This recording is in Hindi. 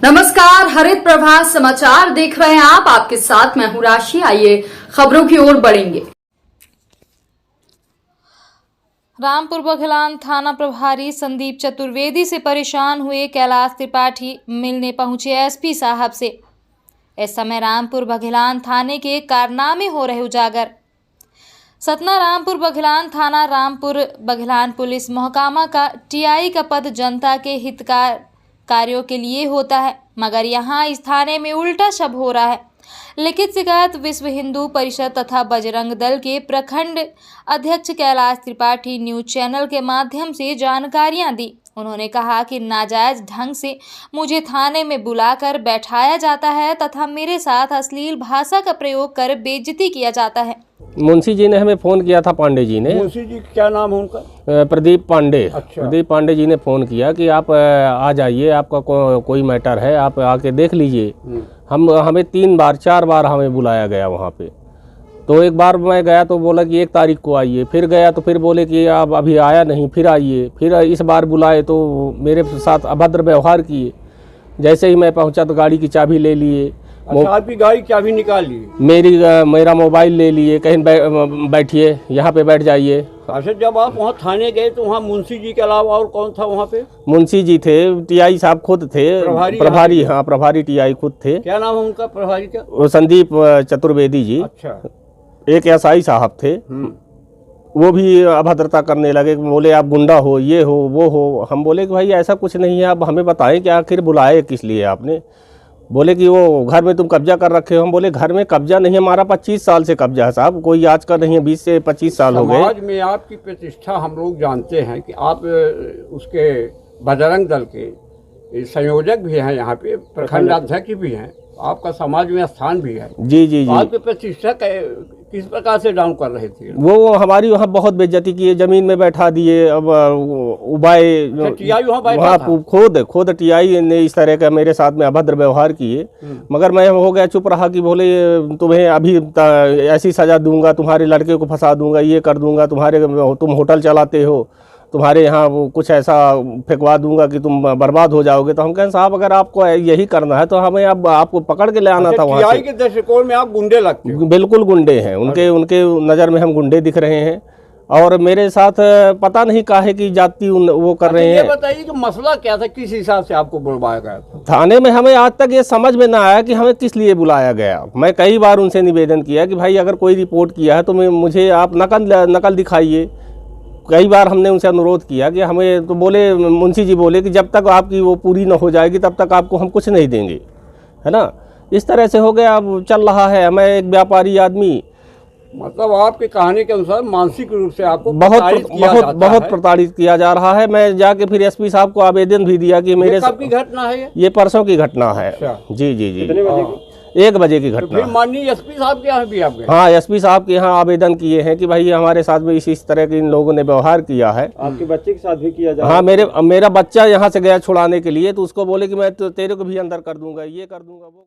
नमस्कार, हरित प्रभात समाचार देख रहे हैं आप। आपके साथ मैं हूं राशि। आइए खबरों की ओर बढ़ेंगे। रामपुर बघेलान थाना प्रभारी संदीप चतुर्वेदी से परेशान हुए कैलाश त्रिपाठी मिलने पहुंचे एसपी साहब से। इस समय रामपुर बघेलान थाने के कारनामे हो रहे उजागर। सतना रामपुर बघेलान थाना रामपुर बघेलान पुलिस महकमा का टीआई का पद जनता के हितकार कार्यों के लिए होता है, मगर यहाँ इस थाने में उल्टा शब हो रहा है। लिखित शिकायत विश्व हिंदू परिषद तथा बजरंग दल के प्रखंड अध्यक्ष कैलाश त्रिपाठी न्यूज चैनल के माध्यम से जानकारियां दी। उन्होंने कहा कि नाजायज ढंग से मुझे थाने में बुलाकर बैठाया जाता है तथा मेरे साथ अश्लील भाषा का प्रयोग कर बेइज्जती किया जाता है। मुंशी जी ने हमें फ़ोन किया था, पांडे जी ने। मुंशी जी क्या नाम है उनका? प्रदीप पांडे। अच्छा। प्रदीप पांडे जी ने फ़ोन किया कि आप आ जाइए, आपका कोई मैटर है, आप आके देख लीजिए। हमें 4 बार हमें बुलाया गया वहाँ पे। तो एक बार मैं गया तो बोला कि 1 तारीख को आइए, फिर गया तो फिर बोले कि आप अभी आया नहीं, फिर आइए। फिर इस बार बुलाए तो मेरे साथ अभद्र व्यवहार किए। जैसे ही मैं पहुँचा तो गाड़ी की चाबी ले लिए। अच्छा, आपकी गाड़ी की चाबी निकाल ली? मेरा मोबाइल ले लिए। कहीं बैठिए, यहाँ पे बैठ जाइए। अच्छा, जब आप वहाँ थाने गए तो वहाँ मुंशी जी के अलावा और कौन था वहाँ पे? मुंशी जी थे, टीआई साहब खुद थे, प्रभारी। हाँ, प्रभारी टीआई खुद थे। क्या नाम है उनका प्रभारी का? वो संदीप चतुर्वेदी जी। अच्छा। एक एसआई साहब थे, वो भी अभद्रता करने लगे। बोले आप गुंडा हो, ये हो, वो हो। हम बोले कि भाई ऐसा कुछ नहीं है, आप हमें बताएं कि आखिर बुलाए किस लिए आपने। बोले कि वो घर में तुम कब्जा कर रखे हो। हम बोले घर में कब्जा नहीं है, हमारा 25 साल से कब्जा है साहब, कोई आज का नहीं है, 20 से 25 साल हो गए। समाज में आपकी प्रतिष्ठा हम लोग जानते हैं कि आप उसके बजरंग दल के संयोजक भी हैं, यहाँ पे प्रखंड अध्यक्ष भी हैं, आपका समाज में स्थान भी है। जी जी जी। आपकी प्रतिष्ठा किस प्रकार से डाउन कर रहे थे? वो हमारी वहाँ बहुत बेइज्जती की है, जमीन में बैठा दिए। अब उबाए टीआई वहाँ खुद टीआई ने इस तरह का मेरे साथ में अभद्र व्यवहार किए। मगर मैं हो गया चुप रहा कि बोले तुम्हें अभी ऐसी सजा दूंगा, तुम्हारे लड़के को फंसा दूंगा, ये कर दूंगा, तुम होटल चलाते हो, तुम्हारे यहाँ वो कुछ ऐसा फेंकवा दूंगा कि तुम बर्बाद हो जाओगे। तो हम कहें साहब अगर आपको यही करना है तो हमें अब आपको पकड़ के ले आना था वहाँ से। के दृष्टिकोण में आप गुंडे लगते हैं? बिल्कुल गुंडे हैं, उनके नज़र में हम गुंडे दिख रहे हैं। और मेरे साथ पता नहीं काहे की जाति वो कर रहे हैं। ये बताइए कि मसला क्या था, किस हिसाब से आपको बुलवाया गया था थाने में? हमें आज तक ये समझ में ना आया कि हमें किस लिए बुलाया गया। मैं कई बार उनसे निवेदन किया कि भाई अगर कोई रिपोर्ट किया है तो मुझे आप नकल दिखाइए। कई बार हमने उनसे अनुरोध किया कि हमें, तो बोले मुंशी जी बोले कि जब तक आपकी वो पूरी न हो जाएगी तब तक आपको हम कुछ नहीं देंगे, है ना। इस तरह से हो गया, अब चल रहा है। मैं एक व्यापारी आदमी, मतलब आपके कहानी के अनुसार मानसिक रूप से आपको बहुत प्रताड़ित किया जा रहा है। मैं जाके फिर एसपी साहब को आवेदन भी दिया कि मेरे कब की घटना है ये परसों की घटना है। अच्छा। जी जी जी। कितने बजे की? 1 बजे की घटना। फिर माननीय एसपी साहब के यहाँ भी आप गए? हाँ, एसपी साहब के यहाँ आवेदन किए हैं कि भाई हमारे साथ में इस तरह के इन लोगों ने व्यवहार किया है। आपके बच्चे के साथ भी किया जा? हाँ, मेरा बच्चा यहाँ से गया छुड़ाने के लिए, तो उसको बोले कि मैं तो तेरे को भी अंदर कर दूंगा, ये कर दूंगा, वो